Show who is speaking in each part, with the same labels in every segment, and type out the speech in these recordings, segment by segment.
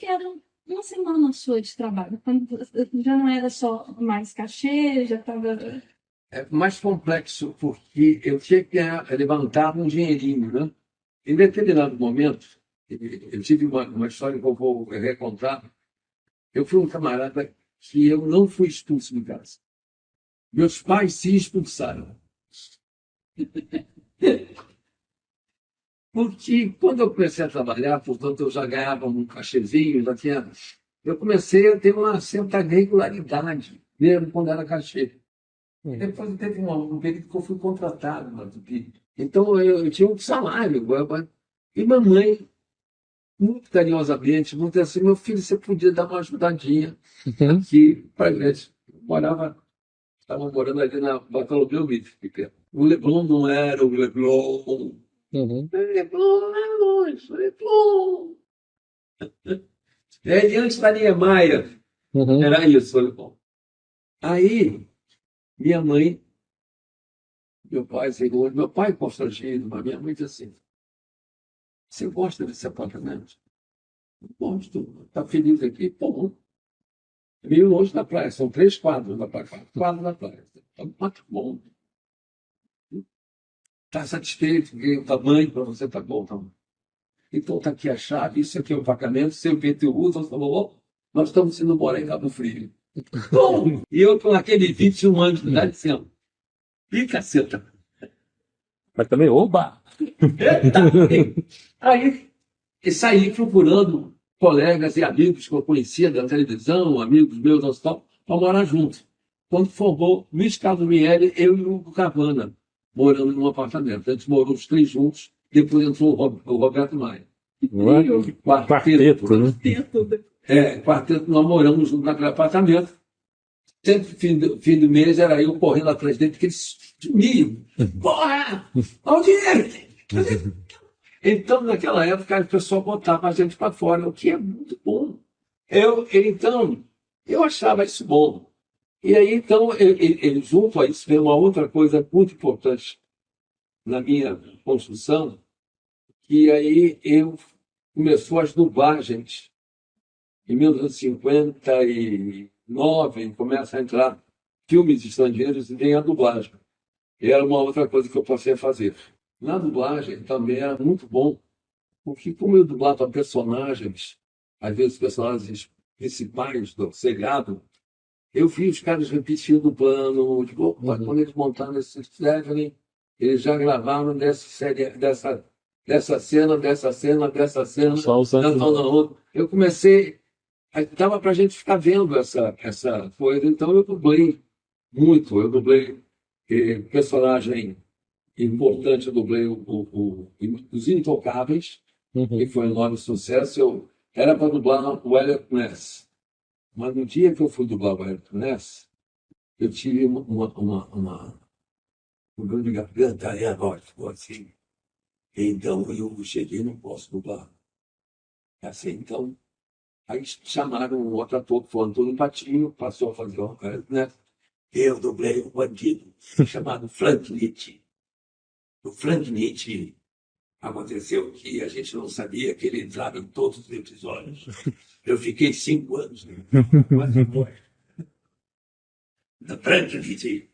Speaker 1: que era uma semana sua de trabalho? Quando já não era só mais cachê, já estava.
Speaker 2: É mais complexo, porque eu tinha que levantar um dinheirinho, né? Em determinado momento, eu tive uma história que eu vou recontar. Eu fui um camarada que eu não fui expulso de casa. Meus pais se expulsaram. Porque quando eu comecei a trabalhar, portanto, eu já ganhava um cachezinho, já tinha. Eu comecei a ter uma certa regularidade, mesmo quando era cachê. Depois teve um período que eu fui contratado na Tupi. Então eu tinha um salário. E mamãe, muito carinhosamente, muito assim, meu filho, você podia dar uma ajudadinha aqui para gente. Eu morava, estava morando ali na Bartolomeu Mitre, o Leblon não era o Leblon.
Speaker 3: Uhum.
Speaker 2: O Leblon é longe, o Leblon. É antes da Niemeyer.
Speaker 3: Uhum.
Speaker 2: Era isso, o Leblon. Aí, minha mãe, meu pai, segundo, meu pai constrangido, mas minha mãe disse assim: você gosta desse apartamento? Gosto. Está feliz aqui? Bom. É meio longe da praia, são 3 quadros da praia. 4 quadros da praia. Tá muito bom. Está satisfeito com o tamanho para você? Tá bom, tá bom. Então está aqui a chave, isso aqui é o pagamento, seu IPTU, nós falamos, nós estamos indo embora em Cabo Frio. Bom, e eu com aquele 21 anos de idade dizendo, ih, caceta.
Speaker 3: Mas também, oba!
Speaker 2: Aí, e saí procurando colegas e amigos que eu conhecia da televisão, amigos meus, hospital, para morar junto. Quando formou Luiz Carlos Miele, eu e o Hugo Cavana, morando num apartamento. A gente morou os três juntos, depois entrou o Roberto Maia.
Speaker 3: Quarteto, né?
Speaker 2: Quarteto, nós moramos juntos naquele apartamento. Sempre fim do mês era eu correndo atrás dele, porque eles sumiam. Porra! Olha o dinheiro! Então, naquela época, a pessoa botava a gente para fora, o que é muito bom. Então, eu achava isso bom. E aí, então, ele junto a isso, veio uma outra coisa muito importante na minha construção, que aí eu começou as dublagens. Em 1959, começa a entrar filmes estrangeiros e vem a dublagem. E era uma outra coisa que eu passei a fazer. Na dublagem também era muito bom, porque como eu dublava personagens, às vezes personagens principais do seriado, eu vi os caras repetindo o plano, tipo, opa, quando eles montaram esse Stephanie, eles já gravaram dessa série, dessa cena,
Speaker 3: Só usando.
Speaker 2: não. Eu comecei, dava para a gente ficar vendo essa coisa, então eu dublei muito, eu dublei personagem importante, eu dublei os Intocáveis, que
Speaker 3: Uhum.
Speaker 2: foi um enorme sucesso. Eu era para dublar o Elliot Ness, mas no dia que eu fui dublar o Elliot Ness, eu tive um dor de garganta, aí a voz ficou assim. Então eu cheguei, não posso dublar. Assim, então, aí chamaram um outro ator, que foi o Antônio Patinho, passou a fazer o Elliot Ness. Eu dublei um bandido chamado Frank Nietzsche. O Frank Nietzsche aconteceu que a gente não sabia que ele entrava em todos os episódios. Eu fiquei 5 anos, né? Quase morto. Frank Nietzsche.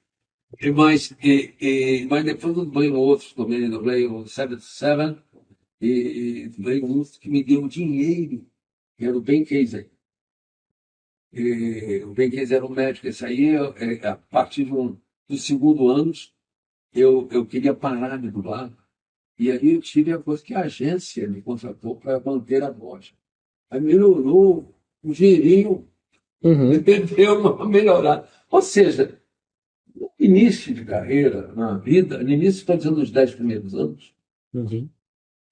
Speaker 2: Mas depois eu dublei outros também, dublei o 77 e dublei um que me deu dinheiro, que era o Ben Casey. O Ben Casey era um médico. Esse aí, a partir do segundo ano, eu queria parar de dublar. E aí eu tive a coisa que a agência me contratou para manter a voz. Aí melhorou o dinheirinho,
Speaker 3: Uhum.
Speaker 2: deu uma melhorada. Ou seja, no início de carreira, na vida, no início, estou dizendo os 10 primeiros anos,
Speaker 3: Uhum.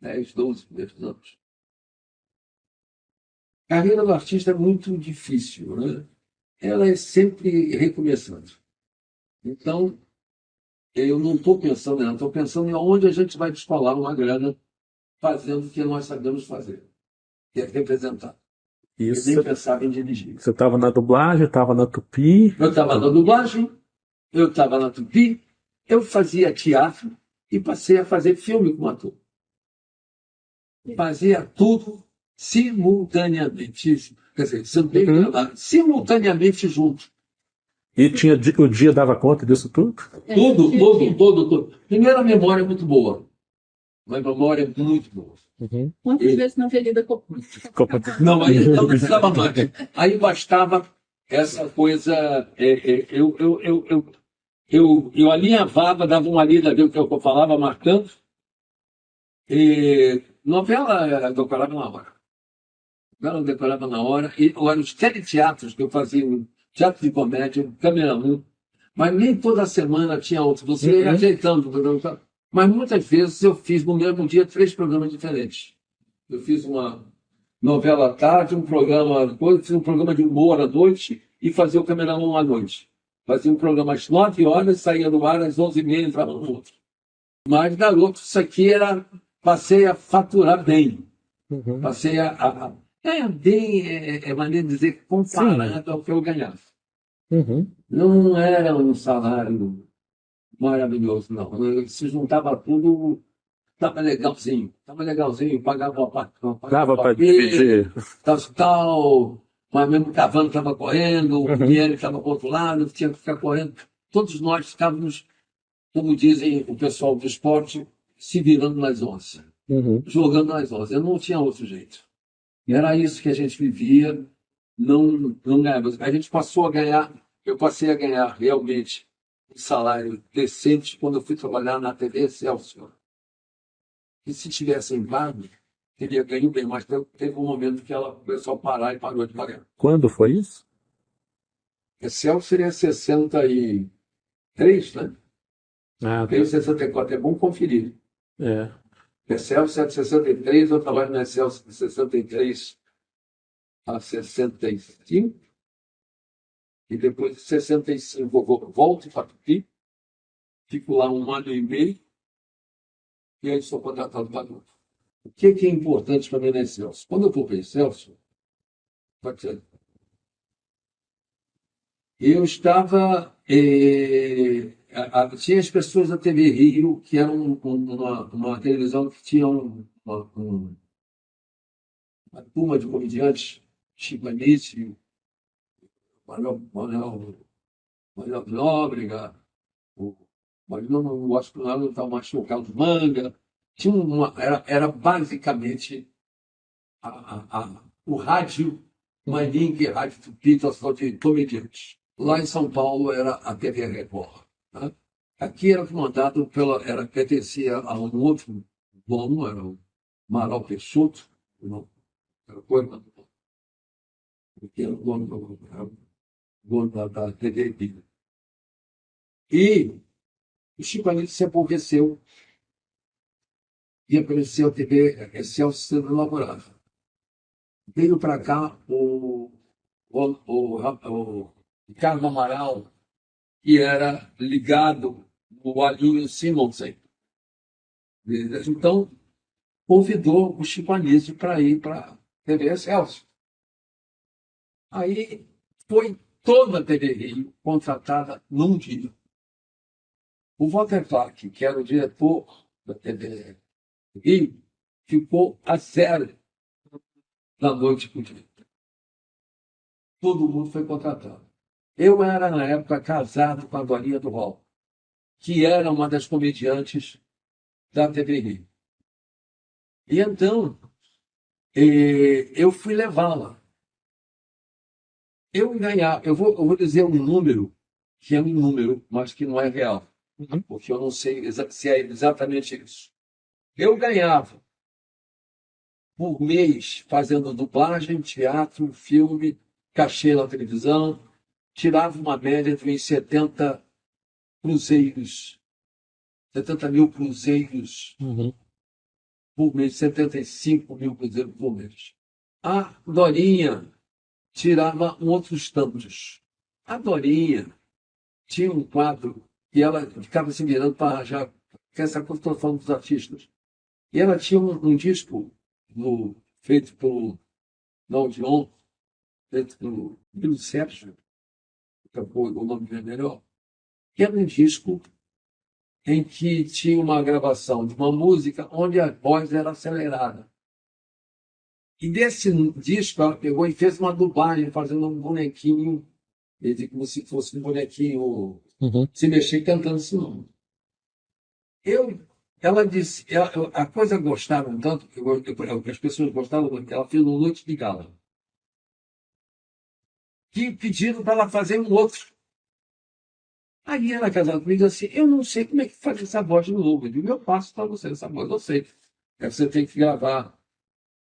Speaker 2: 10, 12 primeiros anos, a carreira do artista é muito difícil, né? Ela é sempre recomeçando. Então, eu não estou pensando nela, estou pensando em onde a gente vai descolar uma grana fazendo o que nós sabemos fazer, que é representar. Eu
Speaker 3: Isso.
Speaker 2: nem pensava em dirigir.
Speaker 3: Você estava na dublagem, estava na Tupi.
Speaker 2: Eu estava na dublagem, eu estava na Tupi, eu fazia teatro e passei a fazer filme como ator. Fazia tudo simultaneamente. Quer dizer, sendo bem
Speaker 3: Uhum.
Speaker 2: gravado, simultaneamente junto.
Speaker 3: E tinha, o dia dava conta disso tudo?
Speaker 2: Tudo. Primeiro, a memória é muito boa. Uma memória muito boa.
Speaker 3: Uhum.
Speaker 1: Quantas
Speaker 2: E-
Speaker 1: vezes na Avenida
Speaker 3: Copa-
Speaker 2: Não, aí não precisava mais. Aí bastava essa coisa. Eu alinhavava, dava uma lida, ver o que eu falava, marcando. E novela eu decorava na hora. Novela eu decorava na hora. E eram os teleteatros que eu fazia, teatro de comédia, câmera 1. Mas nem toda semana tinha outro. Você ia
Speaker 3: Uhum.
Speaker 2: ajeitando o programa. Mas muitas vezes eu fiz no mesmo dia 3 programas diferentes. Eu fiz uma novela à tarde, um programa, depois fiz um programa de humor à noite e fazia o Camerão à noite. Fazia um programa às 9 horas, saía no ar às 11h30, entrava no outro. Mas, garoto, isso aqui era. Passei a faturar bem.
Speaker 3: Uhum.
Speaker 2: Passei bem, é maneira de dizer, comparado ao que eu ganhava.
Speaker 3: Uhum.
Speaker 2: Não era um salário maravilhoso, não. Se juntava tudo, estava legalzinho, pagava o apartamento, pagava
Speaker 3: Dava
Speaker 2: o
Speaker 3: para
Speaker 2: papel,
Speaker 3: dividir.
Speaker 2: tal, mas mesmo o cavalo estava correndo, o
Speaker 3: Uhum.
Speaker 2: dinheiro estava para o outro lado, tinha que ficar correndo. Todos nós estávamos, como dizem o pessoal do esporte, se virando nas onças,
Speaker 3: Uhum.
Speaker 2: jogando nas onças. Eu não tinha outro jeito. E era isso que a gente vivia, não ganhava. A gente passou a ganhar, eu passei a ganhar realmente um salário decente quando eu fui trabalhar na TV Excelsior. E se tivessem pago, teria ganho bem, mas teve um momento que ela começou a parar e parou de pagar.
Speaker 3: Quando foi isso?
Speaker 2: Excelsior seria 63, né?
Speaker 3: Ah,
Speaker 2: Veio 64, é bom conferir.
Speaker 3: é.
Speaker 2: Excelsior é de 63, eu trabalho na Excelsior de 63 a 65, e depois de 65 eu volto para Tupi, fico lá 1 ano e meio, e aí sou contratado para novo. O que é importante para mim na Excelsior? Quando eu vou para a Excelsior, eu estava. Tinha as pessoas da TV Rio, que era uma televisão que tinha uma turma de comediantes, Chico Anísio, Manuel Nóbrega, mas não gosto que não estava mais o Carlos Manga. Era basicamente o rádio Manning, Rádio Tupi, só de comediantes. Lá em São Paulo era a TV Record. Né? Aqui era comandado pertencia a um outro dono, era o Amaral Peixoto, não, era coisa, que era o dono da TV Vida. E o Chico Anísio se aborreceu e apareceu a TV Excelsior sendo inaugurada. Veio para cá o Ricardo Amaral, que era ligado no Alinho Simonsen. Então, convidou o Chico Anísio para ir para a TV Excelsior. Aí foi toda a TV Rio contratada num dia. O Walter Clark, que era o diretor da TV Rio, ficou a 0 da noite para o dia. Todo mundo foi contratado. Eu era, na época, casado com a Dorinha do Rol, que era uma das comediantes da TV Rio. E então, eu fui levá-la. Eu vou dizer um número, que é um número, mas que não é real,
Speaker 3: Uhum.
Speaker 2: porque eu não sei se é exatamente isso. Eu ganhava por mês fazendo dublagem, teatro, filme, cachê na televisão, tirava uma média de uns 70 cruzeiros, 70 mil cruzeiros
Speaker 3: Uhum.
Speaker 2: por mês, 75 mil cruzeiros por mês. A Dorinha tirava outros tantos. A Dorinha tinha um quadro e ela ficava se virando para arranjar, que essa coisa que eu estou falando dos artistas. E ela tinha um disco feito pelo Naudion, feito pelo Billy Sérgio, que é o nome dele melhor, que era um disco em que tinha uma gravação de uma música onde a voz era acelerada. E desse disco, ela pegou e fez uma dublagem, fazendo um bonequinho, como se fosse um bonequinho
Speaker 3: Uhum.
Speaker 2: se mexer cantando esse nome. Ela disse, a coisa gostaram tanto, as pessoas gostaram tanto, que ela fez um Noite de Gala. Que pediram para ela fazer um outro. Aí ela casada comigo e disse assim, eu não sei como é que faz essa voz de novo. Eu digo, eu passo para você essa voz, eu sei. Aí você tem que gravar,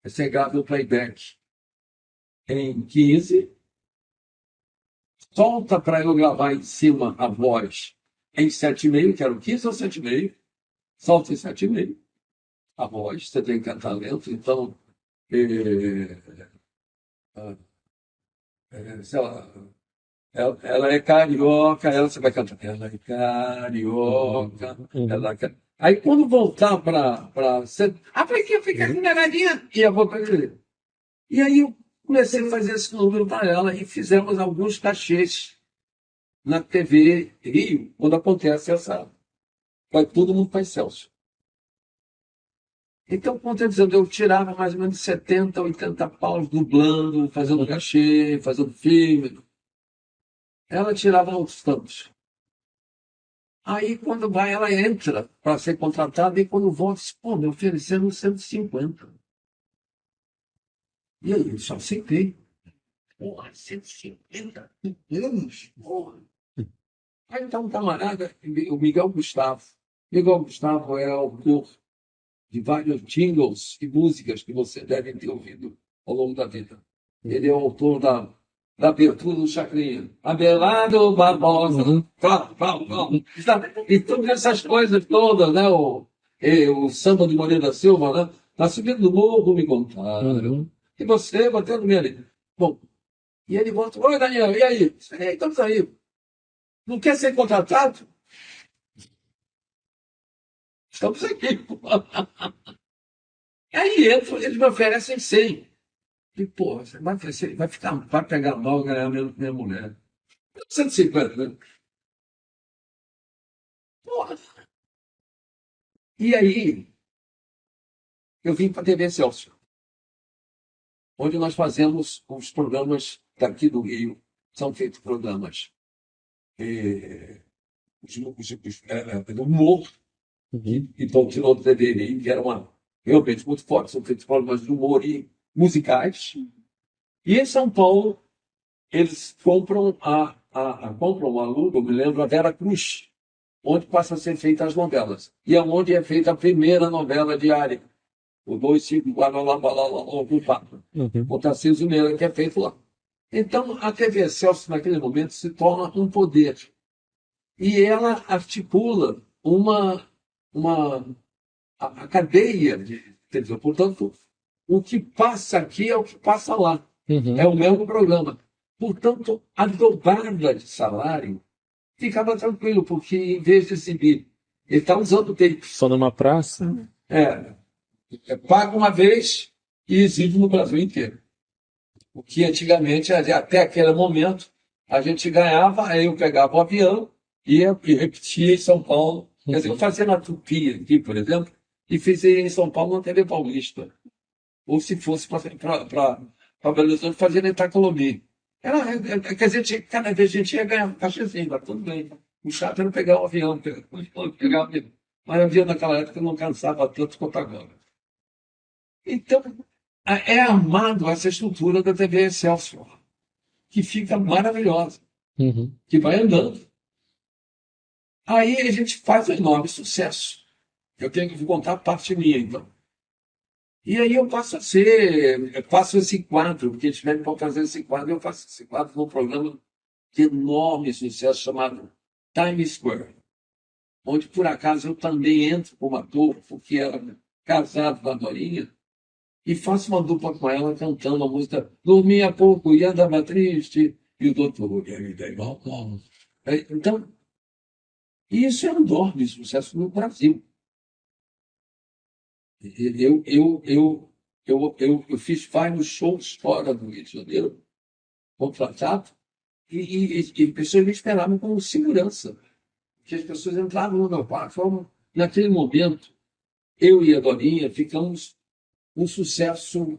Speaker 2: você grava o playback em 15, solta para eu gravar em cima a voz em 7,5, que era o 15 ou 7,5, solta em 7,5 a voz, você tem que cantar lento, então, sei lá, ela é carioca, ela você vai cantar, ela é carioca,
Speaker 3: Uhum.
Speaker 2: ela é... Aí quando voltar para... Ah, fica aqui na galinha, e a boca dele. E aí eu comecei a fazer esse número para ela e fizemos alguns cachês na TV Rio, quando acontece essa. Vai todo mundo para Celso. Então, como eu dizendo, eu tirava mais ou menos 70, 80 paus dublando, fazendo cachê, fazendo filme. Ela tirava outros tantos. Aí, quando vai, ela entra para ser contratada e quando volta, diz, pô, me ofereceram 150. E aí, eu só aceitei. Porra, 150 anos? Porra. Aí então, um camarada, o Miguel Gustavo. Miguel Gustavo é autor de vários jingles e músicas que você deve ter ouvido ao longo da vida. Ele é o autor da abertura do Chacrinha. Abelardo Barbosa.
Speaker 3: Uhum.
Speaker 2: E todas essas coisas todas, né? O samba de Moreira da Silva, né? Na subida do morro me contaram.
Speaker 3: Uhum.
Speaker 2: E você batendo nele. Bom, e ele volta, oi Daniel, e aí? Estamos aí. Não quer ser contratado? Estamos aqui. Aí entra, eles me oferecem 100. E, pô, você vai ficar, vai pegar mal ganhar menos que minha mulher. 150, né? Porra. E aí, eu vim para a TV Celso, onde nós fazemos os programas daqui do Rio. São feitos programas do humor,
Speaker 3: Uhum.
Speaker 2: que estão tirando do TV Rio, que era realmente muito forte. São feitos programas de humor e musicais. E em São Paulo, eles compram compram, alugam, me lembro, a Vera Cruz, onde passam a ser feitas as novelas. E é onde é feita a primeira novela diária, o 25,
Speaker 3: Uhum.
Speaker 2: o Tarcísio Meira, que é feito lá. Então, a TV Celso, naquele momento, se torna um poder. E ela articula a cadeia de televisão. Portanto, o que passa aqui é o que passa lá. É
Speaker 3: Uhum.
Speaker 2: o mesmo programa. Portanto, a dobrada de salário ficava tranquilo, porque em vez de exibir, ele está usando o tape.
Speaker 3: Só numa praça?
Speaker 2: É, paga uma vez e exibe no Brasil inteiro. O que antigamente, até aquele momento, a gente ganhava, aí eu pegava o avião, ia e repetia em São Paulo. Quer dizer, eu fazia na Tupi aqui, por exemplo, e fiz em São Paulo na TV Paulista. Ou se fosse para Belo Horizonte, fazia na Itacolomi. Quer dizer, cada vez a gente ia ganhar um cachezinho, mas tudo bem. O chato era pegar o avião, pegar o avião. Mas o avião naquela época não cansava tanto quanto agora. Então, é armado essa estrutura da TV Excelsior, que fica maravilhosa,
Speaker 3: Uhum.
Speaker 2: que vai andando. Aí a gente faz um enorme sucesso. Eu tenho que contar a parte minha, então. E aí eu faço esse quadro, porque eles pedem para fazer esse quadro, eu faço esse quadro num programa de enorme sucesso chamado Times Square, onde por acaso eu também entro como ator, porque era casado com a Dorinha, e faço uma dupla com ela cantando a música Dormia pouco e andava triste, e o doutor, e aí, daí, mal. Então, isso é um enorme sucesso no Brasil. Eu fiz vários shows fora do Rio de Janeiro, contratado, e pessoas me esperavam como segurança. Que as pessoas entravam no meu quarto. Naquele momento, eu e a Dorinha ficamos um sucesso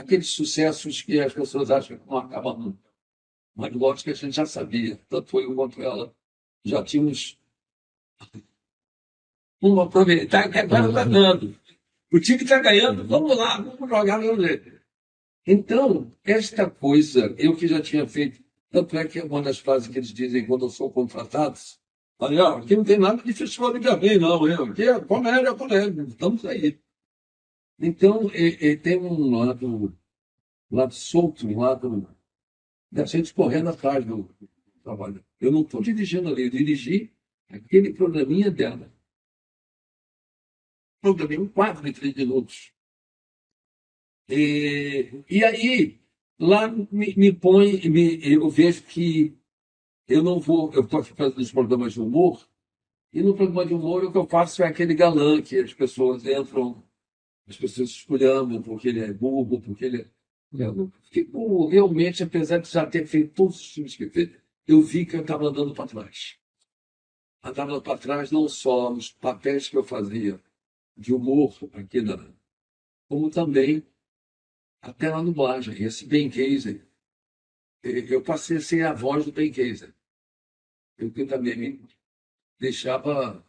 Speaker 2: aqueles sucessos que as pessoas acham que não acabam nunca. Mas lógico que a gente já sabia, tanto eu quanto ela, já tínhamos. Vamos aproveitar que agora está dando. O time está ganhando, vamos lá, vamos jogar mesmo jeito. Então, esta coisa, eu que já tinha feito, tanto é que é uma das frases que eles dizem quando são contratados, olha, ó, aqui não tem nada de festival de Gabi, não, eu, aqui é comédia, estamos aí. Então, tem um lado solto, um lado da gente correndo atrás do trabalho. Eu não estou dirigindo ali, eu dirigi aquele programinha dela. Programinha, um quadro de 30 minutos. E aí, lá me põe, eu vejo que eu não vou, eu estou fazendo os programas de humor, e no programa de humor o que eu faço é aquele galã que as pessoas entram, as pessoas esculhambam porque ele é burro, porque ele é. Eu fico realmente, apesar de já ter feito todos os filmes que eu fiz, eu vi que eu estava andando para trás. Andava para trás não só nos papéis que eu fazia de humor aqui, como também até na dublagem. Esse Ben Casey, eu passei a ser a voz do Ben Casey. Eu que também me deixava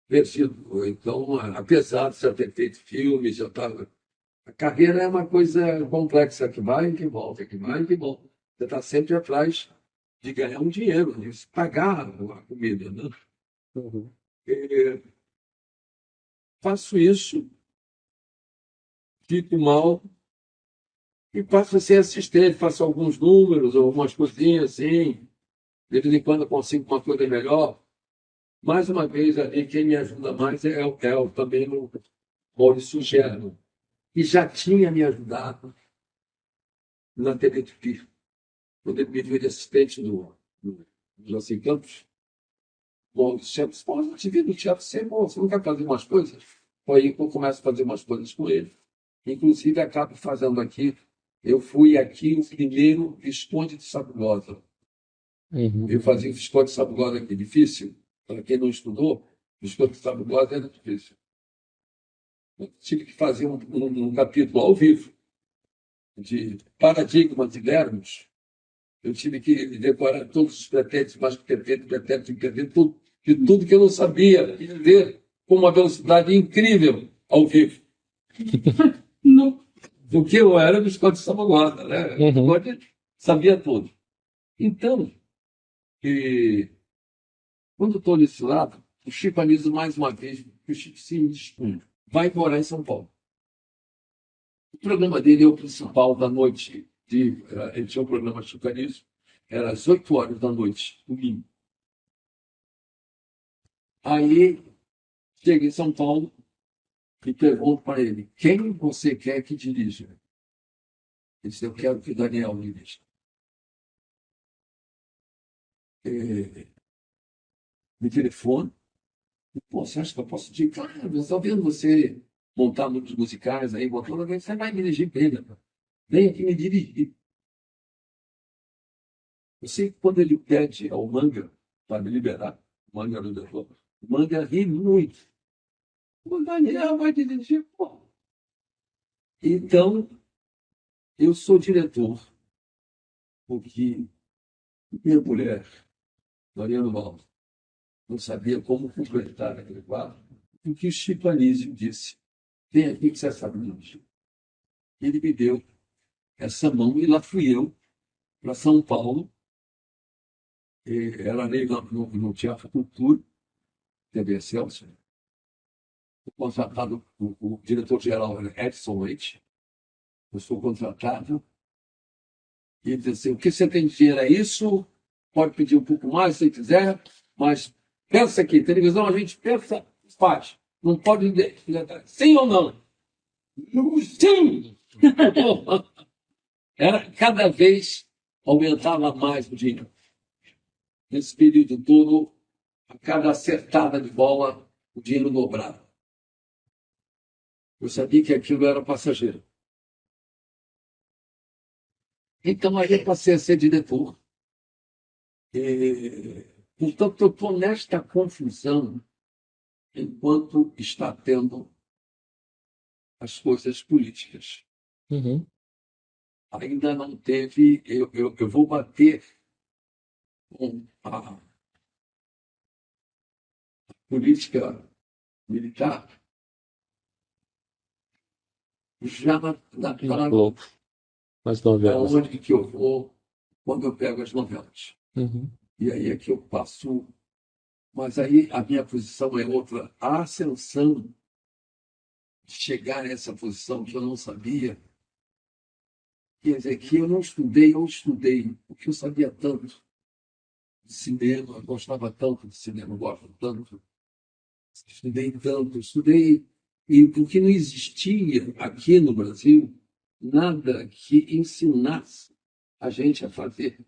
Speaker 2: perdido. Então, apesar de já ter feito filmes, já estava. A carreira é uma coisa complexa, que vai e que volta, que vai e que volta. Você está sempre atrás de ganhar um dinheiro, de se pagar a comida. Né?
Speaker 3: Uhum.
Speaker 2: E faço isso, fico mal e passo a ser assistente, faço alguns números, algumas coisinhas assim. De vez em quando eu consigo uma coisa melhor. Mais uma vez, ali, quem me ajuda mais também o Maurício Gerno, que já tinha me ajudado na TV Tupi. Quando ele me viu de assistente do Joacim Campos, bom, sempre, pô, eu te vi no teatro sempre, bom, você não quer fazer umas coisas? Foi aí que eu começo a fazer umas coisas com ele. Inclusive, acabo fazendo aqui. Eu fui aqui o primeiro Visconde de Sabugosa.
Speaker 3: Uhum.
Speaker 2: Eu fazia o Visconde de Sabugosa aqui, difícil. Para quem não estudou, Visconde de Sabugosa era difícil. Eu tive que fazer um capítulo ao vivo de Paradigma de Lermos. Eu tive que decorar todos os pretéritos, mais pretéritos, tudo, de tudo que eu não sabia dizer com uma velocidade incrível ao vivo.
Speaker 1: Não.
Speaker 2: Porque eu era do Visconde de Salvaguarda, né? O
Speaker 3: Uhum.
Speaker 2: Visconde sabia tudo. Então, quando estou nesse lado, o Chico Anísio, mais uma vez, o Chico se dispõe, vai morar em São Paulo. O programa dele é o principal da noite. Ele tinha um programa Chico Anísio, era às 8 horas da noite, domingo. Aí, cheguei em São Paulo e pergunto para ele, quem você quer que dirija? Ele disse, eu quero que o Daniel dirija. Me telefone. Pô, você acha que eu posso dirigir? Claro, eu estou vendo você montar muitos musicais aí, botando, você vai me dirigir bem, né? Vem aqui me dirigir. Eu sei que quando ele pede ao Manga para me liberar, o Manga não levou, o Manga ri muito. O Daniel vai dirigir, pô. Então, eu sou diretor, porque minha mulher, Mariana Valdo, não sabia como completar aquele quadro, porque o Chico Anísio disse, vem aqui que você sabe dirigir. Ele me deu essa mão e lá fui eu para São Paulo. Era ali no Teatro Cultura, TV Excelsior. Fui contratado, o diretor-geral era Edson Leite. Eu sou contratado. E ele disse assim, o que você tem de dinheiro é isso? Pode pedir um pouco mais se quiser, mas pensa aqui, televisão a gente pensa, faz. Não pode sim ou não? Sim! Era, cada vez aumentava mais o dinheiro. Nesse período todo, a cada acertada de bola, o dinheiro dobrava. Eu sabia que aquilo era passageiro. Então, aí eu passei a ser diretor. Portanto, eu estou nesta confusão enquanto está tendo as coisas políticas.
Speaker 3: Uhum.
Speaker 2: ainda não teve. Eu vou bater com a política militar já para
Speaker 3: Globo. As novelas.
Speaker 2: onde que eu vou quando eu pego as novelas.
Speaker 3: Uhum.
Speaker 2: E aí é que eu passo. Mas aí a minha posição é outra. A ascensão de chegar nessa posição que eu não sabia, quer dizer, que eu não estudei, eu estudei, porque eu sabia tanto de cinema, eu gostava tanto de cinema, eu gosto tanto, estudei, e porque não existia aqui no Brasil nada que ensinasse a gente a fazer.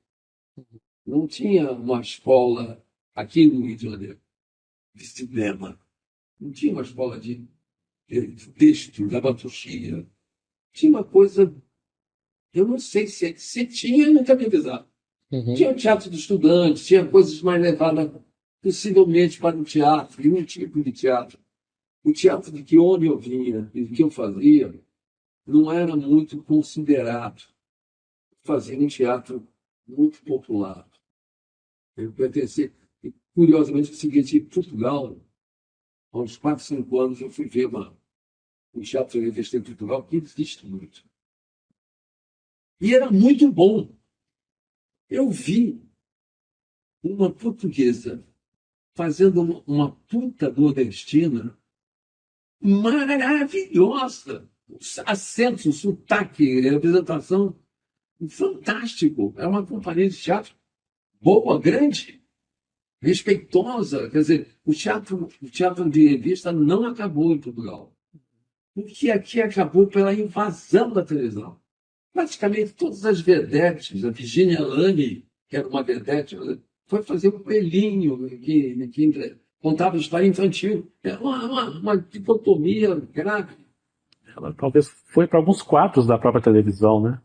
Speaker 2: Não tinha uma escola aqui no Rio de Janeiro de cinema, não tinha uma escola de texto, dramaturgia. Tinha uma coisa, eu não sei se tinha, nunca me avisaram.
Speaker 3: Uhum.
Speaker 2: Tinha o teatro de estudantes, tinha coisas mais levadas possivelmente para o teatro, e um tipo de teatro. O teatro de que onde eu vinha e do que eu fazia não era muito considerado. Fazia um teatro muito popular. Eu pertencia, e, curiosamente, é o seguinte, em Portugal, há uns 4, 5 anos, eu fui ver um teatro de revista em Portugal que existe muito. E era muito bom. Eu vi uma portuguesa fazendo uma puta nordestina maravilhosa. Acento, sotaque, representação fantástico. É uma companhia de teatro boa, grande, respeitosa. Quer dizer, o teatro de revista não acabou em Portugal. O que aqui acabou pela invasão da televisão. Praticamente todas as vedetes, a Virginia Lane, que era uma vedete, foi fazer um coelhinho que contava história infantil. É uma dicotomia grave.
Speaker 4: Ela talvez foi para alguns quadros da própria televisão, né?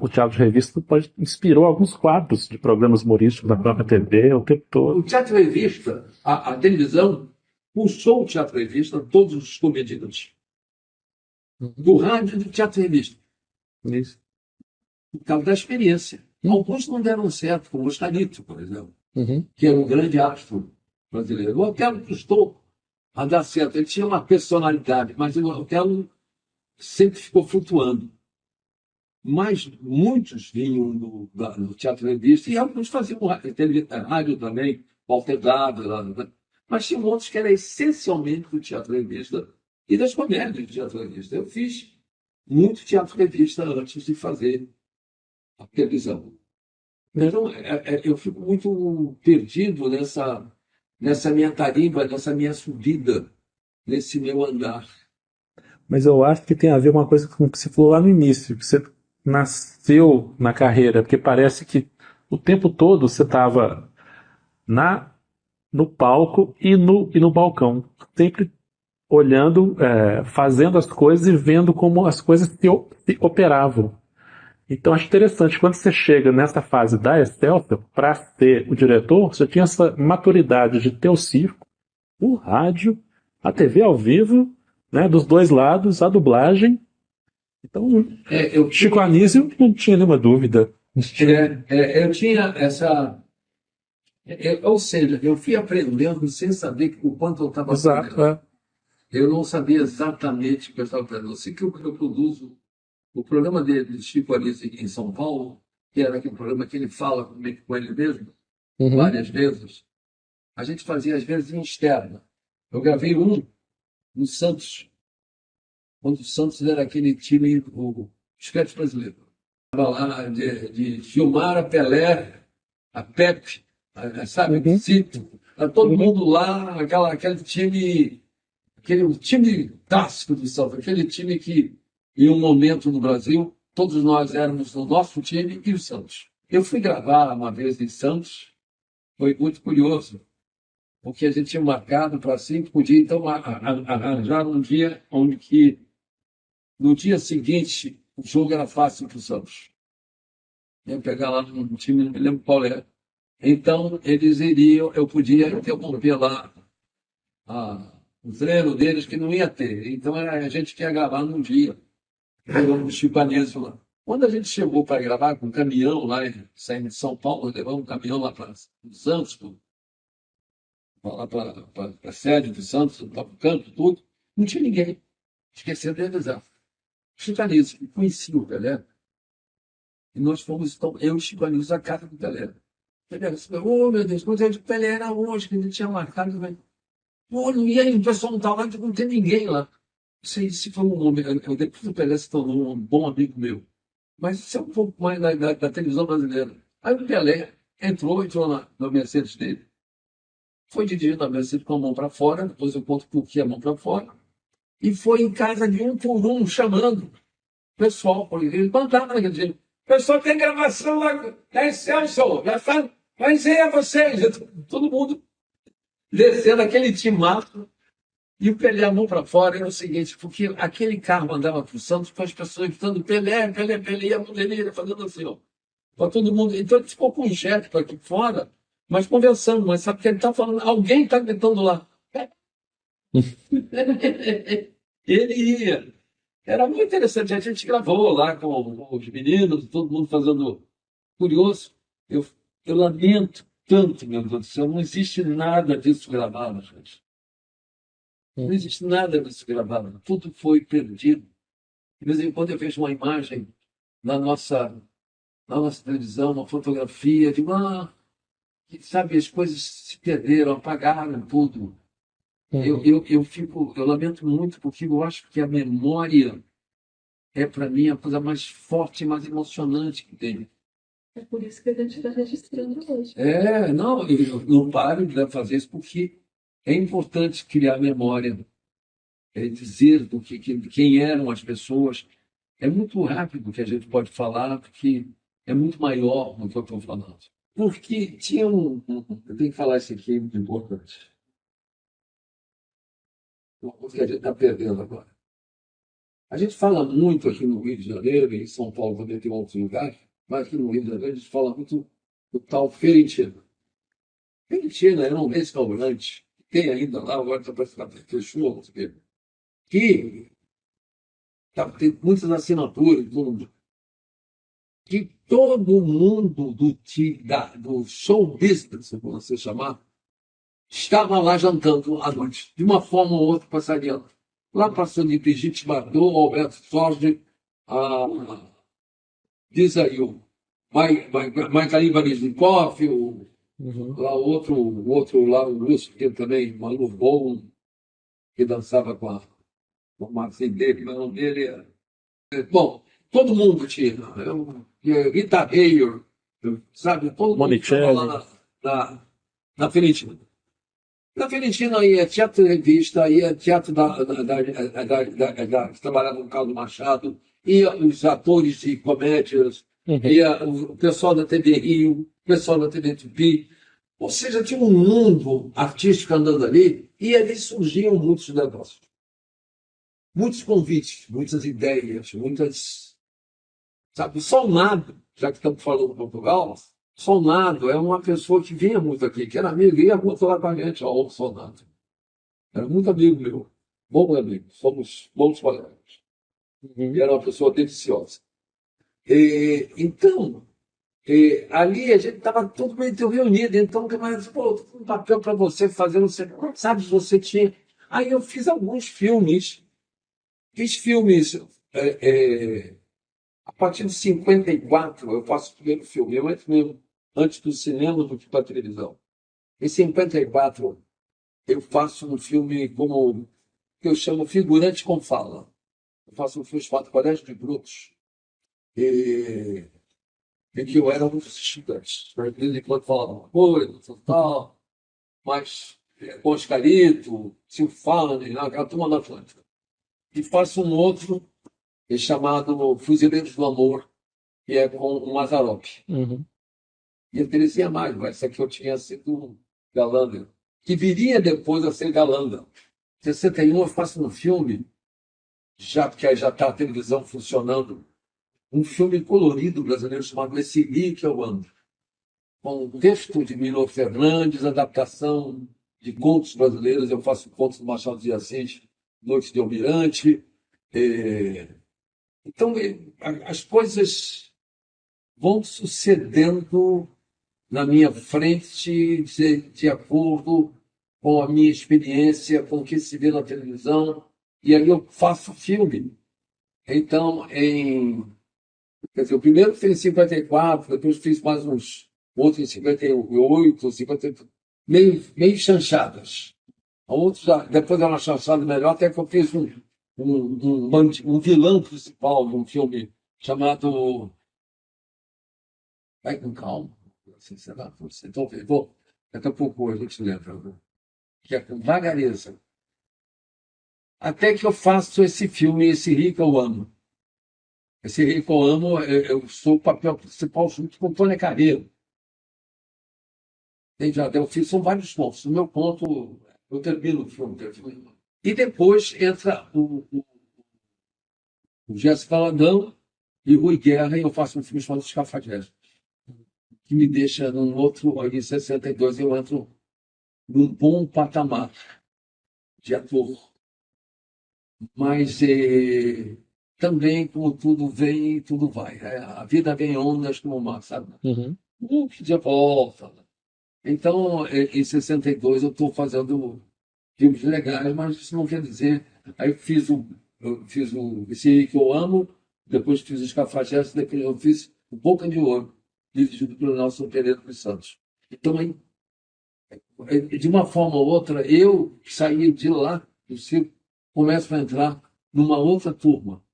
Speaker 4: O teatro de revista inspirou alguns quadros de programas humorísticos da própria TV o tempo todo.
Speaker 2: O teatro revista, a televisão, puxou o teatro revista todos os comediantes. Do rádio e do teatro revista.
Speaker 3: Isso.
Speaker 2: Por causa da experiência. Alguns não deram certo, como o Oscarito, por exemplo,
Speaker 3: Uhum.
Speaker 2: que era um grande astro brasileiro. O Otelo custou a dar certo. Ele tinha uma personalidade, mas o Otelo sempre ficou flutuando. Mas muitos vinham no teatro revista e alguns faziam rádio também, Walter Dado, mas tinha outros que era essencialmente do teatro revista e das comédias do teatro revista. Eu fiz muito teatro revista antes de fazer a televisão. Então, eu fico muito perdido nessa minha tarimba, nessa minha subida, nesse meu andar.
Speaker 4: Mas eu acho que tem a ver uma coisa com o que você falou lá no início, que você nasceu na carreira, porque parece que o tempo todo você estava no palco e no balcão, sempre olhando, fazendo as coisas e vendo como as coisas se operavam. Então acho interessante, quando você chega nessa fase da Excelsior, para ser o diretor, você tinha essa maturidade de ter o circo, o rádio, a TV ao vivo, né, dos dois lados, a dublagem. Então, Chico Anísio não tinha nenhuma dúvida.
Speaker 2: Eu tinha essa. Ou seja, eu fui aprendendo sem saber o quanto eu estava aprendendo.
Speaker 4: Exato,
Speaker 2: Eu não sabia exatamente o que eu estava aprendendo. Eu sei que eu produzo o programa dele, de Chico Anísio, em São Paulo, que era aquele programa que ele fala com ele mesmo, várias vezes. A gente fazia, às vezes, em externa. Eu gravei um no Santos, quando o Santos era aquele time, o esquete brasileiro. Estava lá de Gilmar, Pelé, a Pepe, sabe? Cito. Tá todo mundo lá, aquele time clássico do Santos, aquele time que, em um momento no Brasil, todos nós éramos o nosso time e o Santos. Eu fui gravar uma vez em Santos, foi muito curioso, porque a gente tinha marcado para 5 dias, então arranjar um dia onde que, no dia seguinte, o jogo era fácil para o Santos. Ia pegar lá num time, não me lembro qual era. Então, eles iriam, eu podia interromper lá o treino deles, que não ia ter. Então, a gente quer gravar num dia. Pegamos o Chico Anísio lá. Quando a gente chegou para gravar com um caminhão lá, saindo de São Paulo, levamos um caminhão lá para Santos, lá para a sede do Santos, para o campo, tudo, não tinha ninguém. Esqueceram de avisar. Chico Anísio, conheci o Pelé, e nós fomos, então, eu e o Chico Anísio, à casa do Pelé. Pelé, oh meu Deus, quando é que o Pelé era hoje, que ele tinha marcado, pô, e aí, o pessoal não está lá, não tem ninguém lá. Isso foi um homem, depois o Pelé se tornou um bom amigo meu. Mas isso é um pouco mais da televisão brasileira. Aí o Pelé entrou na Mercedes dele, foi dirigindo a Mercedes com a mão para fora, depois eu conto por que a mão para fora, e foi em casa de um por um, chamando o pessoal, porque ele mandava naquele dia. Pessoal, tem gravação lá, da Excelsior, já sabe, mas é vocês, todo mundo descendo aquele timaço. E o Pelé, a mão para fora, era o seguinte, porque aquele carro andava para o Santos com as pessoas gritando Pelé, Pelé, Pelé, e a mão dele ia fazendo assim, ó, para todo mundo. Então ele ficou com um gesto aqui fora, mas conversando, mas sabe que ele está falando, alguém está gritando lá. Ele ia. Era muito interessante, a gente gravou lá com os meninos, todo mundo fazendo curioso. Eu, eu lamento tanto, meu Deus do céu, não existe nada disso gravado, gente. Não existe nada disso gravado, tudo foi perdido. De vez em quando eu vejo uma imagem na nossa televisão, uma fotografia, de sabe, as coisas se perderam, apagaram tudo. Eu lamento muito, porque eu acho que a memória é, para mim, a coisa mais forte e mais emocionante que tem.
Speaker 1: É por isso que a gente está registrando hoje.
Speaker 2: Não, eu não paro de fazer isso, porque é importante criar memória, dizer quem eram as pessoas. É muito rápido que a gente pode falar, porque é muito maior do que eu estou falando. Porque tinha eu tenho que falar isso aqui, é muito importante. Uma coisa que a gente está perdendo agora. A gente fala muito aqui no Rio de Janeiro, e em São Paulo também tem outros lugares, mas aqui no Rio de Janeiro a gente fala muito do tal Ferentina. Ferentina era um restaurante, tem ainda lá, agora está para fechou, não sei o quê, que tem muitas assinaturas, que todo mundo do show business, como você chamar, estava lá jantando à noite, de uma forma ou outra passaria. Lá passou de Brigitte Bardot, Alberto Sordi, diz aí o Michael Baryshnikov, lá o outro lá, o russo, que também, Malu Bom, que dançava com a Marcinha dele, mas o nome dele bom, todo mundo tinha. Rita Hayworth, sabe? Todo mundo estava lá na Fiorentina. Na Fiorentina ia teatro de revista, ia teatro que trabalhava com Carlos Machado, ia os atores de comédias, ia o pessoal da TV Rio, o pessoal da TV Tupi. Ou seja, tinha um mundo artístico andando ali, e ali surgiam muitos negócios. Muitos convites, muitas ideias, sabe, o Solnado, já que estamos falando de Portugal, Solnado é uma pessoa que vinha muito aqui, que era amigo, ia muito lá com a gente, o Solnado. Era muito amigo meu, bom amigo, somos bons colegas. E era uma pessoa deliciosa. Então, ali a gente estava todo meio reunido, então, mas, pô, um papel para você fazer, você sabe, você tinha. Aí eu fiz alguns filmes. Fiz filmes a partir de 54, eu faço o primeiro filme. Eu entro mesmo antes do cinema do que para a televisão. Em 54, eu faço um filme que eu chamo Figurante com Fala. Eu faço um filme chamado Colégio de Brutos, em que eu era um dos estudantes. De vez em quando falava uma coisa, tal, mas com Oscarito, Silfane, aquela turma da Atlântica. E faço um outro chamado Fuzileiros do Amor, que é com o Mazzaropi. E a Terezinha Magno, essa aqui eu tinha sido galã, que viria depois a ser galã. Em 61 eu faço um filme, porque já está a televisão funcionando, um filme colorido brasileiro chamado Esse Rio que eu ando, com um texto de Milo Fernandes, adaptação de contos brasileiros. Eu faço contos do Machado de Assis, Noite de Almirante, Então, as coisas vão sucedendo na minha frente de acordo com a minha experiência, com o que se vê na televisão, e aí eu faço filme. Então, quer dizer, o primeiro foi em 54, depois fiz mais uns outros em 58, 50, meio chanchadas. Outros, depois era uma chanchada melhor, até que eu fiz um vilão principal de um filme chamado Vai com calma. Assim, sei lá, então, daqui a pouco a gente lembra, né? Que é com vagareza. Até que eu faço esse filme, Esse Rio que eu amo. Esse Rio que eu amo, eu sou o papel principal junto com Tônia Carreiro. Eu fiz, são vários pontos. No meu ponto, eu termino o filme. E depois entra o Gerson Valadão e o Rui Guerra, e eu faço um filme chamado Os Cafajestes, que me deixa num outro, em 62 eu entro num bom patamar de ator. Mas também, como tudo vem e tudo vai. A vida vem em ondas como o mar, sabe?
Speaker 3: Uhum.
Speaker 2: Que dia volta. Então, em 62 eu estou fazendo filmes legais, mas isso não quer dizer. Aí eu fiz Esse Aí que eu amo, depois fiz Os Cafajestes, depois eu fiz o Boca de Ouro, dirigido pelo Nelson Pereira dos Santos. Então, de uma forma ou outra, eu saí de lá do circo, começo a entrar numa outra turma.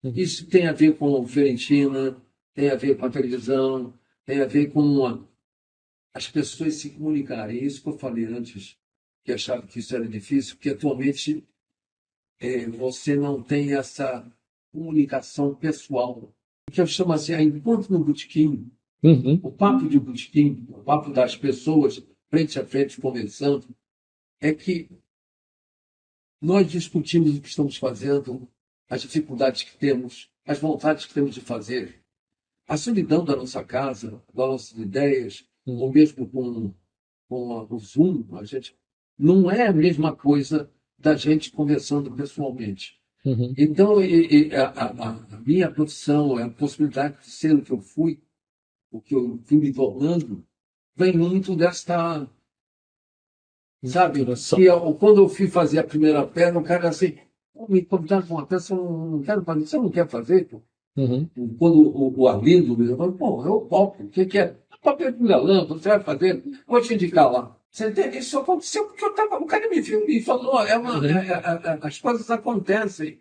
Speaker 2: Isso tem a ver com Fiorentina, tem a ver com a televisão, tem a ver com as pessoas se comunicarem. Isso que eu falei antes, que achava que isso era difícil, porque atualmente você não tem essa comunicação pessoal. O que eu chamo assim, a encontro no botequim,
Speaker 3: Uhum.
Speaker 2: o papo de botequim, o papo das pessoas frente a frente conversando, é que nós discutimos o que estamos fazendo, as dificuldades que temos, as vontades que temos de fazer, a solidão da nossa casa, das nossas ideias, ou mesmo com o Zoom, a gente não é a mesma coisa da gente conversando pessoalmente.
Speaker 3: Uhum.
Speaker 2: Então, a minha profissão, a possibilidade de ser o que eu fui, o que eu fui me tornando, vem muito desta. Sabe?
Speaker 3: Interação.
Speaker 2: Quando eu fui fazer a primeira perna, o cara assim, me convidaram para uma peça, eu não quero fazer, você não quer fazer? Pô?
Speaker 3: Uhum.
Speaker 2: Quando o Arlindo me falou, pô, eu topo, o que é? Papel de galã, você vai fazer, vou te indicar lá. Você entende? Isso aconteceu porque o cara me viu e falou, as coisas acontecem.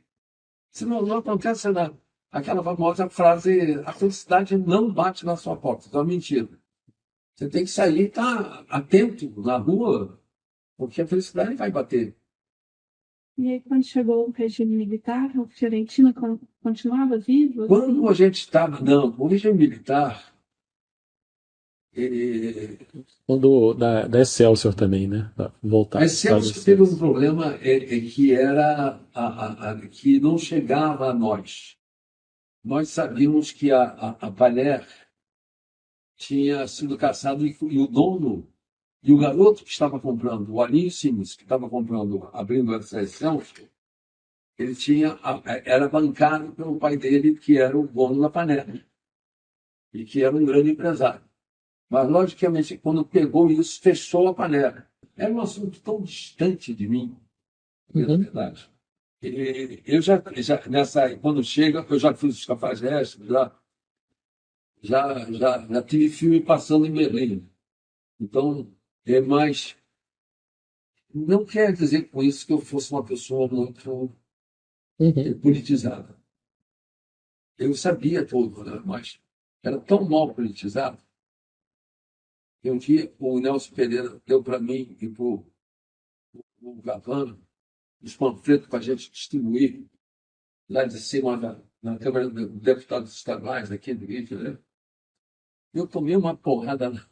Speaker 2: Se não acontece nada. Aquela famosa frase, a felicidade não bate na sua porta, isso é uma mentira. Você tem que sair e estar atento na rua, porque a felicidade vai bater.
Speaker 1: E aí, quando chegou o regime militar, a Fiorentina continuava viva?
Speaker 2: Quando a gente estava, não, o regime militar,
Speaker 3: Quando da Excelsior também, né? Voltar.
Speaker 2: a Excelsior teve um problema que era que não chegava a nós. Nós sabíamos que a Paler tinha sido caçado e o dono e o garoto que estava comprando, o Alinho Sims, que estava comprando, abrindo essa Excelsior, ele era bancado pelo pai dele, que era o dono da Panera, e que era um grande empresário. Mas, logicamente, quando pegou isso, fechou a panela. Era um assunto tão distante de mim, na verdade. Eu quando chega, eu já fiz os Cafajestes, já tive filme passando em Belém. Então, mas não quer dizer com isso que eu fosse uma pessoa muito politizada. Eu sabia tudo, né? Mas era tão mal politizado. E um dia o Nelson Pereira deu para mim e para o Gavano os panfletos para a gente distribuir lá de cima na Câmara dos Deputados Estaduais aqui do Rio de Janeiro. Eu tomei uma porrada.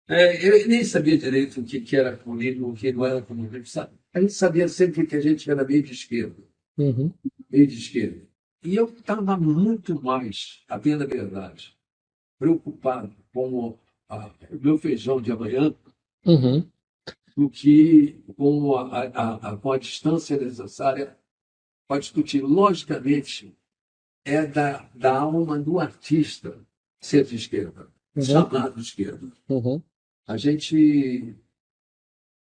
Speaker 2: Eu nem sabia direito o que era comunismo, o que não era comunismo. Sabe? A gente sabia sempre que a gente era meio de esquerda.
Speaker 3: Uhum.
Speaker 2: Meio de esquerda. E eu estava muito mais, a bem da verdade, preocupado com o meu feijão de amanhã
Speaker 3: Uhum.
Speaker 2: do que com a distância necessária para discutir. Logicamente, é da alma do artista ser de esquerda, chamado de esquerda. A gente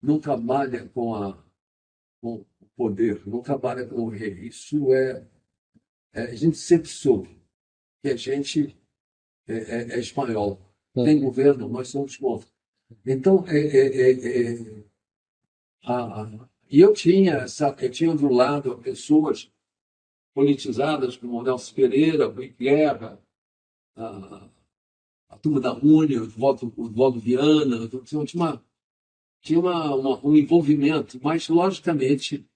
Speaker 2: não trabalha com o poder, não trabalha com o rei. Isso a gente sempre soube que a gente é espanhol. Tem governo, nós somos contra. Então, e eu tinha do lado pessoas politizadas como o Nelson Pereira, o Rui Guerra, a turma da Uni, o Valdo Viana, então, tinha um envolvimento, mas, logicamente,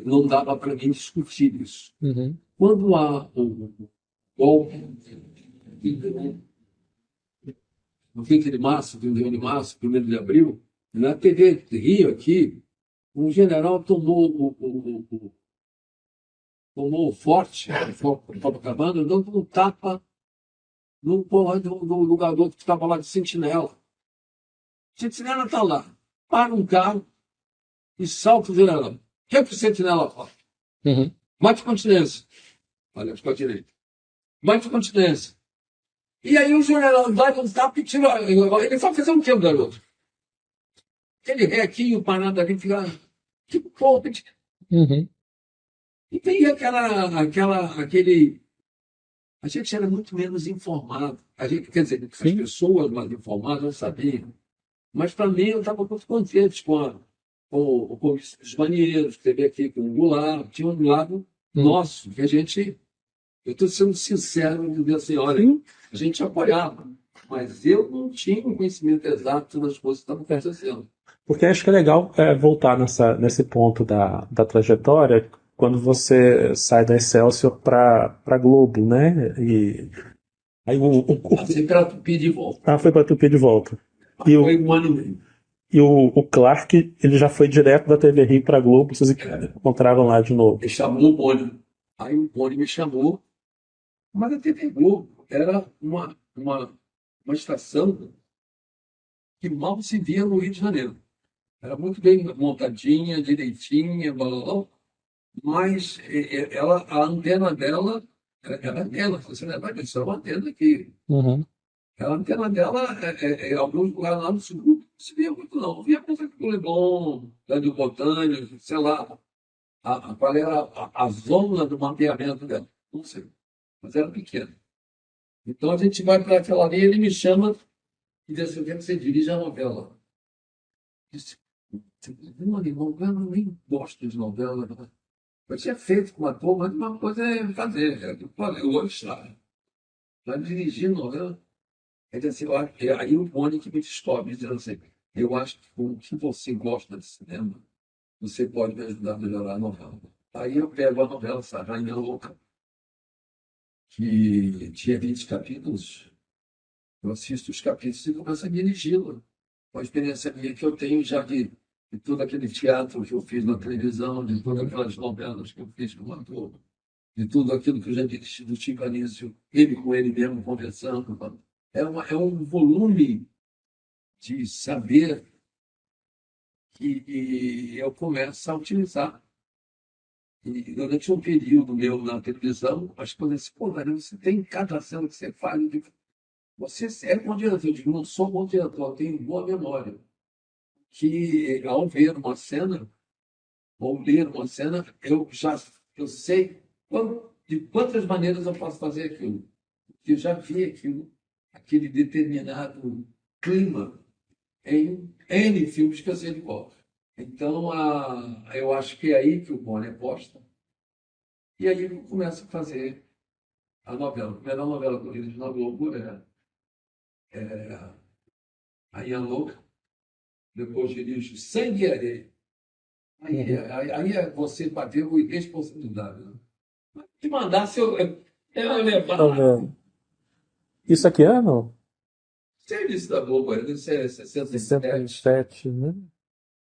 Speaker 2: não dava para mim discutir isso. Quando há o golpe no 20 de março, 31 de março, 1º de abril, na TV Rio aqui, um general tomou o forte, Copacabana, dando um tapa no garoto que estava lá de sentinela. O sentinela está lá, para um carro e salta o general. O que é que o sentinela fala? Mate continência. Olha, ficou à direita. Mate continência. E aí o general dá um tapa e tira. Ele só fez um que o garoto? Aquele requinho parado ali, fica. Que porra. E tem aquele. A gente era muito menos informado. Quer dizer, as pessoas mais informadas não sabiam. Mas, para mim, eu estava muito contente com os marinheiros, que teve aqui com o Goulart. Tinha um lado nosso, que a gente. Eu estou sendo sincero, dizendo assim: olha, a gente apoiava, mas eu não tinha um conhecimento exato das coisas que estavam acontecendo.
Speaker 4: Porque acho que é legal voltar nesse ponto da trajetória, quando você sai da Excelsior para Globo, né? E aí
Speaker 2: Passei para Tupi de volta.
Speaker 4: foi para Tupi de volta.
Speaker 2: Foi um ano e meio.
Speaker 4: E o Clark, ele já foi direto da TV Rio para Globo, vocês encontraram lá de novo.
Speaker 2: Ele chamou o Boni. Aí o Boni me chamou, mas a TV Globo era uma estação que mal se via no Rio de Janeiro. Era muito bem montadinha, direitinha, blá, blá, blá, mas a antena dela era antena, você lembra disso? Era uma antena que. A antena dela, em alguns lugares lá no sul, não se via muito, não. Via coisa do Leblon, do Botânico, sei lá, qual era a zona do mapeamento dela. Não sei, mas era pequena. Então a gente vai para aquela linha, ele me chama e diz assim: eu quero que você dirija a novela. Eu disse: novela, eu nem gosto de novela. Eu tinha feito com uma turma, mas uma coisa é fazer. Eu vou estar. Vai dirigir novela. Ele disse assim: aí o Boni que me descobre, dizendo assim: eu acho que com o que você gosta de cinema, você pode me ajudar a melhorar a novela. Aí eu pego a novela, essa Rainha Louca, que tinha 20 capítulos. Eu assisto os capítulos e começo a dirigi-la. Uma experiência minha que eu tenho já de todo aquele teatro que eu fiz na televisão, de todas aquelas novelas que eu fiz como ator, de tudo aquilo que eu já dirigi do Chico Anísio, ele com ele mesmo conversando. É um volume de saber que eu começo a utilizar. E durante um período meu na televisão, as coisas assim: pô, velho, você tem cada cena que você faz. Você é bom diretor. Eu digo: não sou bom diretor, eu tenho boa memória. Que ao ver uma cena, ou ler uma cena, eu sei de quantas maneiras eu posso fazer aquilo. Porque eu já vi aquele determinado clima em N filmes que eu sei de cor. Então, eu acho que é aí que o Boni aposta. E aí eu começo a fazer a novela. A primeira novela que eu dirigi na Globo é Rainha Louca. Depois dirijo Sangue e Areia. Aí é você bater com irresponsabilidade. Né? Se mandasse, eu levar.
Speaker 4: Isso aqui é ano?
Speaker 2: Serviço da Globo, deve ser 67.
Speaker 4: 67, né?